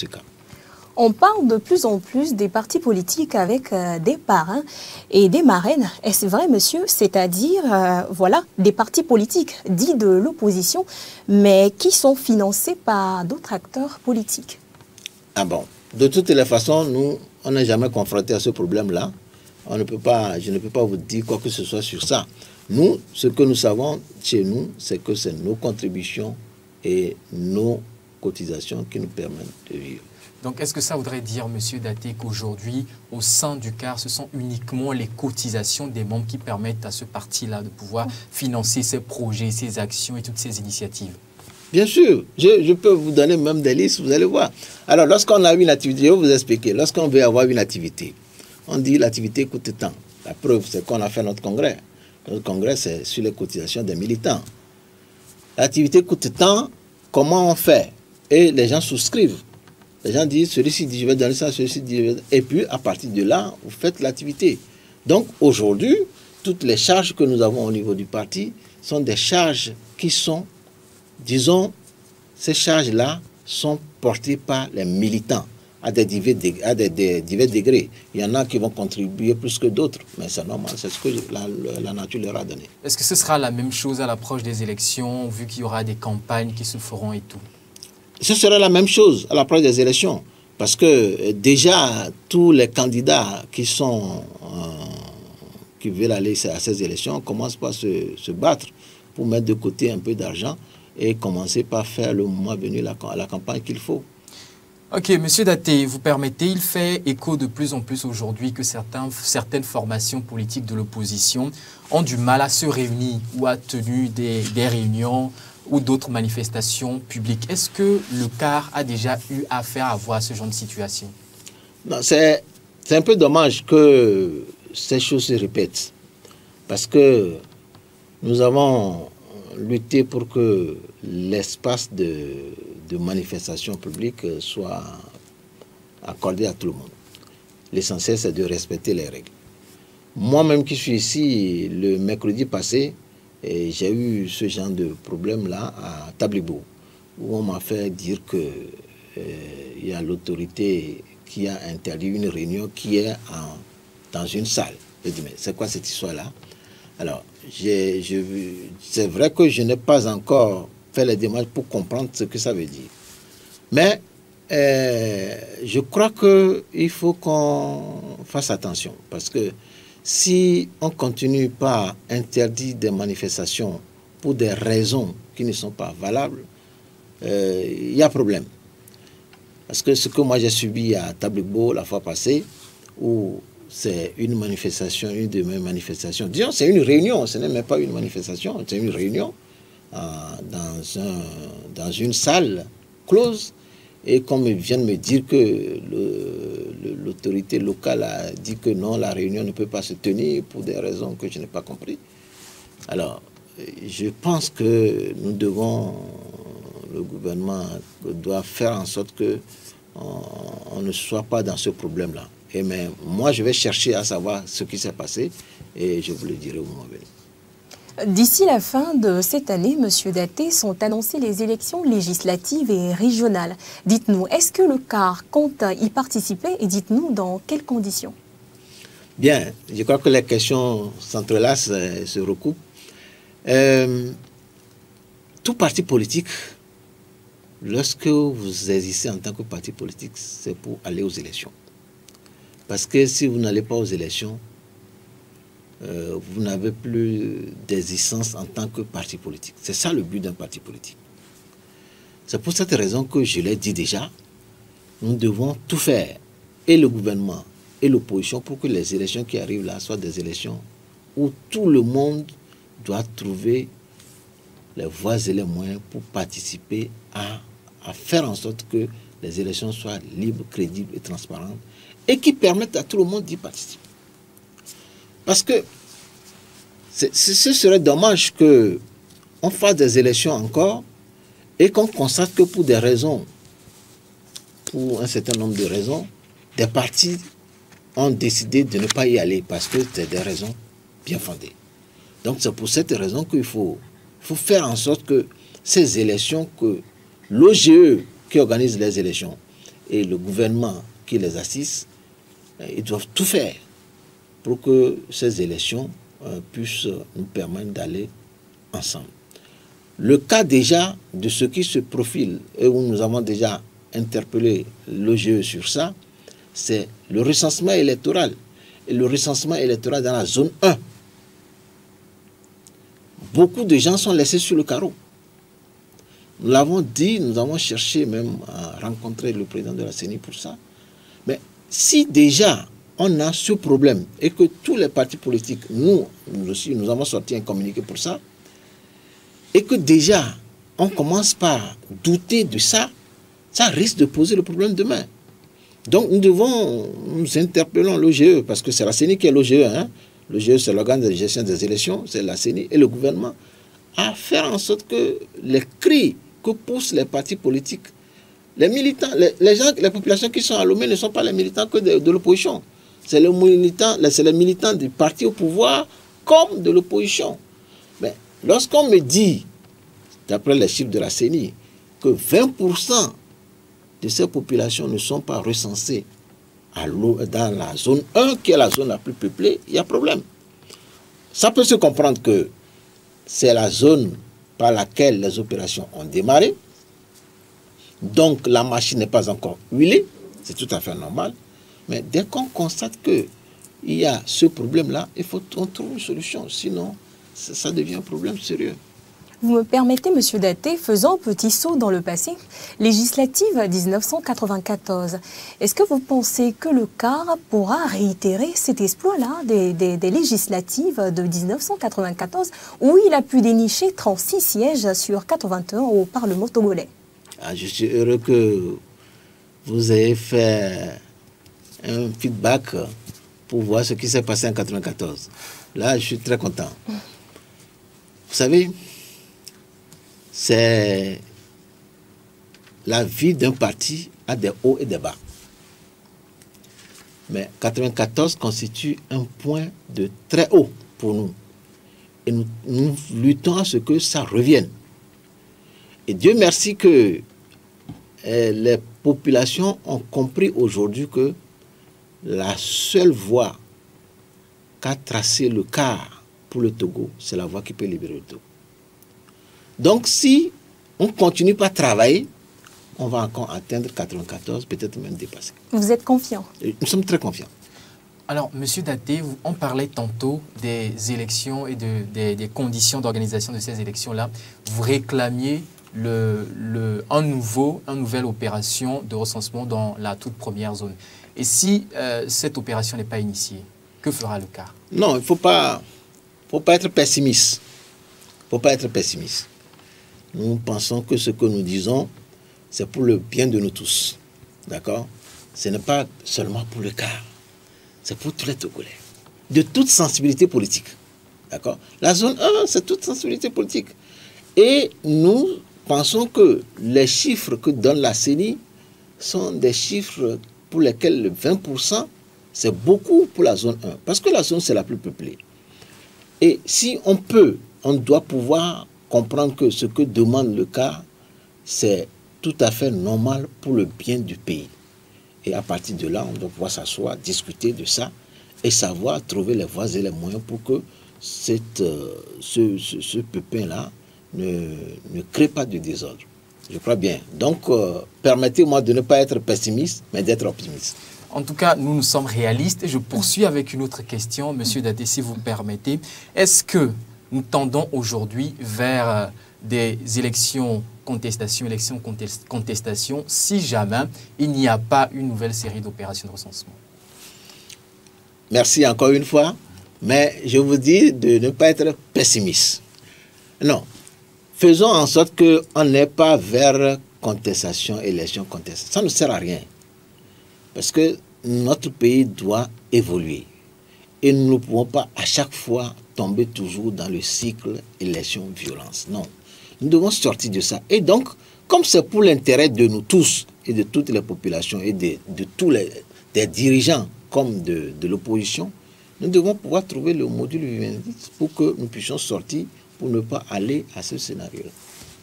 cas. On parle de plus en plus des partis politiques avec des parrains et des marraines. Est-ce vrai, monsieur? C'est-à-dire, voilà, des partis politiques dits de l'opposition, mais qui sont financés par d'autres acteurs politiques. Ah bon? De toutes les façons, nous, on n'est jamais confronté à ce problème-là. Je ne peux pas vous dire quoi que ce soit sur ça. Nous, ce que nous savons chez nous, c'est que c'est nos contributions et nos cotisations qui nous permettent de vivre. Donc, est-ce que ça voudrait dire, monsieur Daté, qu'aujourd'hui, au sein du CAR, ce sont uniquement les cotisations des membres qui permettent à ce parti-là de pouvoir financer ses projets, ses actions et toutes ses initiatives? Bien sûr, je peux vous donner même des listes, vous allez voir. Alors, lorsqu'on a une activité, je vais vous expliquer. Lorsqu'on veut avoir une activité, on dit l'activité coûte tant. La preuve, c'est qu'on a fait notre congrès. Notre congrès, c'est sur les cotisations des militants. L'activité coûte tant, comment on fait? Et les gens souscrivent. Les gens disent, celui-ci dit, je vais donner ça, celui-ci dit, et puis à partir de là, vous faites l'activité. Donc aujourd'hui, toutes les charges que nous avons au niveau du parti sont des charges qui sont, disons, ces charges-là sont portées par les militants à des divers degrés. Il y en a qui vont contribuer plus que d'autres, mais c'est normal, c'est ce que la nature leur a donné. Est-ce que ce sera la même chose à l'approche des élections, vu qu'il y aura des campagnes qui se feront et tout? Ce sera la même chose à l'approche des élections, parce que déjà, tous les candidats qui veulent aller à ces élections commencent par se battre pour mettre de côté un peu d'argent et commencer par faire le moment venu la campagne qu'il faut. Ok, Monsieur Daté, vous permettez, il fait écho de plus en plus aujourd'hui que certaines formations politiques de l'opposition ont du mal à se réunir ou à tenir des réunions ou d'autres manifestations publiques. Est-ce que le CAR a déjà eu affaire à voir ce genre de situation? Non, c'est un peu dommage que ces choses se répètent. Parce que nous avons lutté pour que l'espace de manifestation publique soit accordé à tout le monde. L'essentiel, c'est de respecter les règles. Moi-même qui suis ici, le mercredi passé, j'ai eu ce genre de problème-là à Tablibo, où on m'a fait dire que il y a l'autorité qui a interdit une réunion qui est dans une salle. Je dis, mais c'est quoi cette histoire-là? Alors, c'est vrai que je n'ai pas encore fait les démarches pour comprendre ce que ça veut dire. Mais je crois qu'il faut qu'on fasse attention, parce que si on continue par interdire des manifestations pour des raisons qui ne sont pas valables, il y a problème. Parce que ce que moi j'ai subi à Tablibo la fois passée, où c'est une manifestation, une de mes manifestations, disons c'est une réunion, ce n'est même pas une manifestation, c'est une réunion dans une salle close, et qu'on vient de me dire que l'autorité locale a dit que non, la réunion ne peut pas se tenir pour des raisons que je n'ai pas compris. Alors, je pense que nous devons, le gouvernement doit faire en sorte que on ne soit pas dans ce problème-là. Mais moi, je vais chercher à savoir ce qui s'est passé et je vous le dirai au moment venu. D'ici la fin de cette année, Monsieur Daté, sont annoncées les élections législatives et régionales. Dites-nous, est-ce que le CAR compte y participer et dites-nous dans quelles conditions? Bien, je crois que les questions s'entrelacent, se recoupent. Tout parti politique, lorsque vous existez en tant que parti politique, c'est pour aller aux élections. Parce que si vous n'allez pas aux élections, vous n'avez plus d'existence en tant que parti politique. C'est ça le but d'un parti politique. C'est pour cette raison que je l'ai dit déjà, nous devons tout faire, et le gouvernement et l'opposition, pour que les élections qui arrivent là soient des élections où tout le monde doit trouver les voies et les moyens pour participer à faire en sorte que les élections soient libres, crédibles et transparentes, et qui permettent à tout le monde d'y participer. Parce que ce serait dommage qu'on fasse des élections encore et qu'on constate que pour des raisons, pour un certain nombre de raisons, des partis ont décidé de ne pas y aller parce que c'est des raisons bien fondées. Donc c'est pour cette raison qu'il faut faire en sorte que ces élections, que l'OGE qui organise les élections et le gouvernement qui les assiste, ils doivent tout faire pour que ces élections puissent nous permettre d'aller ensemble. Le cas déjà de ce qui se profile, et où nous avons déjà interpellé l'OGE sur ça, c'est le recensement électoral. Et le recensement électoral dans la zone 1. Beaucoup de gens sont laissés sur le carreau. Nous l'avons dit, nous avons cherché même à rencontrer le président de la CENI pour ça. Mais si déjà on a ce problème et que tous les partis politiques, nous aussi, nous avons sorti un communiqué pour ça, et que déjà on commence par douter de ça, ça risque de poser le problème demain. Donc nous interpellons l'OGE, parce que c'est la CENI qui est l'OGE, hein. le GE c'est l'organe de gestion des élections, c'est la CENI et le gouvernement, à faire en sorte que les cris que poussent les partis politiques, les militants, les populations qui sont à Lomé ne sont pas les militants que de l'opposition. C'est les militants du parti au pouvoir comme de l'opposition. Mais lorsqu'on me dit, d'après les chiffres de la CENI, que 20% de ces populations ne sont pas recensées dans la zone 1, qui est la zone la plus peuplée, il y a problème. Ça peut se comprendre que c'est la zone par laquelle les opérations ont démarré. Donc la machine n'est pas encore huilée, c'est tout à fait normal. Mais dès qu'on constate qu'il y a ce problème-là, il faut qu'on trouve une solution. Sinon, ça devient un problème sérieux. Vous me permettez, Monsieur Daté, faisant un petit saut dans le passé, législative 1994, est-ce que vous pensez que le CAR pourra réitérer cet exploit-là des législatives de 1994, où il a pu dénicher 36 sièges sur 81 au Parlement togolais? Je suis heureux que vous ayez fait un feedback pour voir ce qui s'est passé en 1994. Là, je suis très content. Vous savez, c'est la vie d'un parti a des hauts et des bas. Mais 1994 constitue un point de très haut pour nous. Et nous luttons à ce que ça revienne. Et Dieu merci que les populations ont compris aujourd'hui que la seule voie qu'a tracé le CAR pour le Togo, c'est la voie qui peut libérer le Togo. Donc si on ne continue pas à travailler, on va encore atteindre 94, peut-être même dépasser. Vous êtes confiant? Nous sommes très confiants. Alors, Monsieur Daté, on parlait tantôt des élections et des conditions d'organisation de ces élections-là. Vous réclamiez une nouvelle opération de recensement dans la toute première zone. Et si cette opération n'est pas initiée, que fera le CAR? Non, il ne faut pas être pessimiste. Il ne faut pas être pessimiste. Nous pensons que ce que nous disons, c'est pour le bien de nous tous. D'accord? Ce n'est pas seulement pour le CAR. C'est pour tous les Togolais. De toute sensibilité politique. D'accord? La zone 1, c'est toute sensibilité politique. Et nous pensons que les chiffres que donne la CENI sont des chiffres pour lesquels le 20%, c'est beaucoup pour la zone 1. Parce que la zone, c'est la plus peuplée. Et si on doit pouvoir comprendre que ce que demande le CAR, c'est tout à fait normal pour le bien du pays. Et à partir de là, on doit pouvoir s'asseoir, discuter de ça et savoir trouver les voies et les moyens pour que ce pépin-là ne crée pas de désordre. Je crois bien. Donc, permettez-moi de ne pas être pessimiste, mais d'être optimiste. En tout cas, nous sommes réalistes. Et je poursuis avec une autre question, Monsieur Daté, si vous me permettez. Est-ce que nous tendons aujourd'hui vers des élections contestation, si jamais il n'y a pas une nouvelle série d'opérations de recensement? Merci encore une fois, mais je vous dis de ne pas être pessimiste. Non, faisons en sorte qu'on n'ait pas vers contestation, élection, contestation. Ça ne sert à rien, parce que notre pays doit évoluer. Et nous ne pouvons pas à chaque fois tomber toujours dans le cycle élection-violence. Non. Nous devons sortir de ça. Et donc, comme c'est pour l'intérêt de nous tous et de toutes les populations et de tous des dirigeants comme de l'opposition, nous devons pouvoir trouver le module vivendis pour que nous puissions sortir pour ne pas aller à ce scénario-là.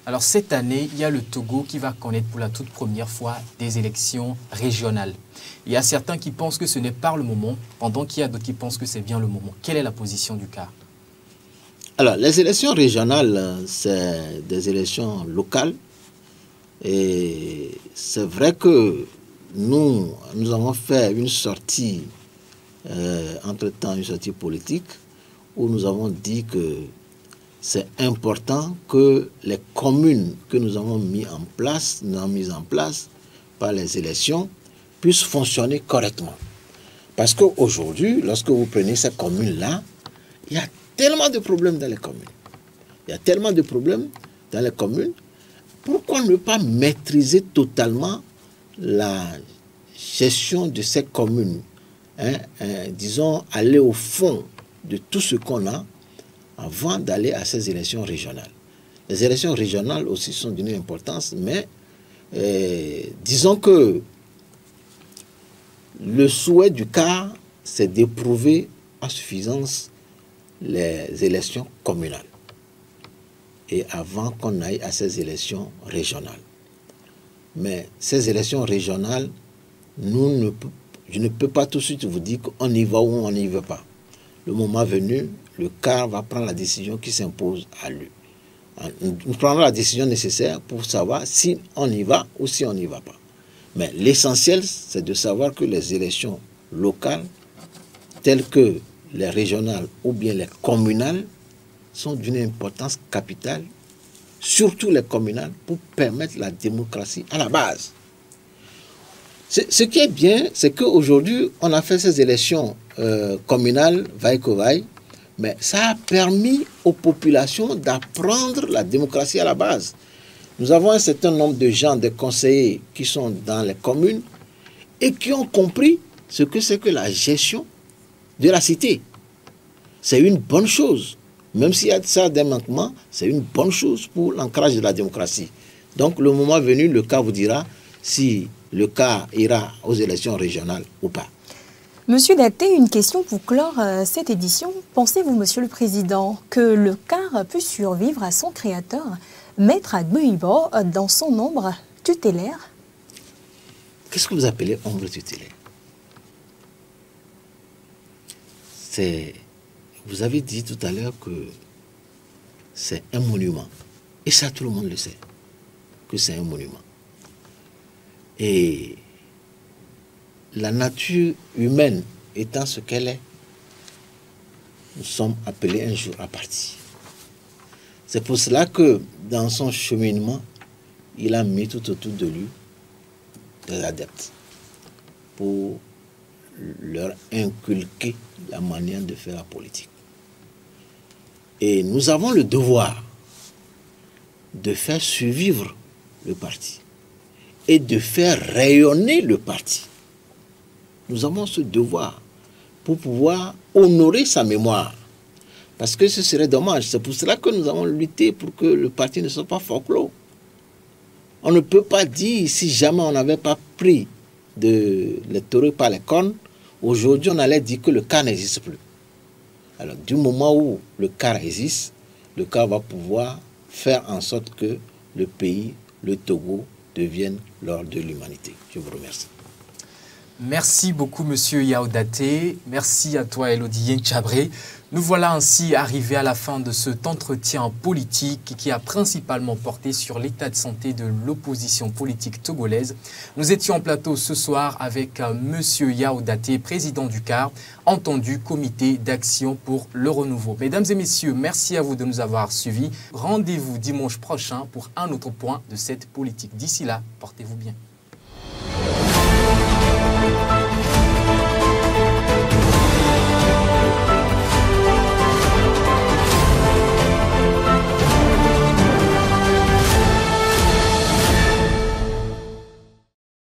Alors cette année, il y a le Togo qui va connaître pour la toute première fois des élections régionales. Il y a certains qui pensent que ce n'est pas le moment, pendant qu'il y a d'autres qui pensent que c'est bien le moment. Quelle est la position du CAR? Alors, les élections régionales, c'est des élections locales. Et c'est vrai que nous avons fait une sortie, entre-temps une sortie politique, où nous avons dit que c'est important que les communes que nous avons mises en place par les élections puissent fonctionner correctement. Parce qu'aujourd'hui, lorsque vous prenez ces communes-là, il y a tellement de problèmes dans les communes. Il y a tellement de problèmes dans les communes. Pourquoi ne pas maîtriser totalement la gestion de ces communes? Disons, aller au fond de tout ce qu'on a avant d'aller à ces élections régionales. Les élections régionales aussi sont d'une importance, mais disons que le souhait du CAR, c'est d'éprouver à suffisance les élections communales. Et avant qu'on aille à ces élections régionales. Mais ces élections régionales, je ne peux pas tout de suite vous dire qu'on y va ou on n'y va pas. Le moment venu, le CAR va prendre la décision qui s'impose à lui. On prendra la décision nécessaire pour savoir si on y va ou si on n'y va pas. Mais l'essentiel, c'est de savoir que les élections locales, telles que les régionales ou bien les communales, sont d'une importance capitale, surtout les communales, pour permettre la démocratie à la base. Ce qui est bien, c'est qu'aujourd'hui, on a fait ces élections communales, vaille que vaille, mais ça a permis aux populations d'apprendre la démocratie à la base. Nous avons un certain nombre de gens, des conseillers qui sont dans les communes et qui ont compris ce que c'est que la gestion de la cité. C'est une bonne chose. Même s'il y a de ça des manquements, c'est une bonne chose pour l'ancrage de la démocratie. Donc, le moment venu, le cas vous dira si le cas ira aux élections régionales ou pas. Monsieur Daté, une question pour clore cette édition. Pensez-vous, Monsieur le Président, que le CAR peut survivre à son créateur, Maître Agbo-Ibo, dans son ombre tutélaire? Qu'est-ce que vous appelez ombre tutélaire? Vous avez dit tout à l'heure que c'est un monument. Et ça, tout le monde le sait, que c'est un monument. Et la nature humaine étant ce qu'elle est, nous sommes appelés un jour à partir. C'est pour cela que dans son cheminement, il a mis tout autour de lui des adeptes pour leur inculquer la manière de faire la politique. Et nous avons le devoir de faire survivre le parti et de faire rayonner le parti. Nous avons ce devoir pour pouvoir honorer sa mémoire. Parce que ce serait dommage. C'est pour cela que nous avons lutté pour que le parti ne soit pas folklore. On ne peut pas dire, si jamais on n'avait pas pris les taureaux par les cornes, aujourd'hui on allait dire que le CAR n'existe plus. Alors du moment où le CAR existe, le CAR va pouvoir faire en sorte que le pays, le Togo, devienne l'or de l'humanité. Je vous remercie. Merci beaucoup, Monsieur Yao Daté. Merci à toi, Elodie Yenchabré. Nous voilà ainsi arrivés à la fin de cet entretien politique qui a principalement porté sur l'état de santé de l'opposition politique togolaise. Nous étions en plateau ce soir avec Monsieur Yao Daté, président du CAR, entendu Comité d'action pour le renouveau. Mesdames et messieurs, merci à vous de nous avoir suivis. Rendez-vous dimanche prochain pour un autre point de cette politique. D'ici là, portez-vous bien.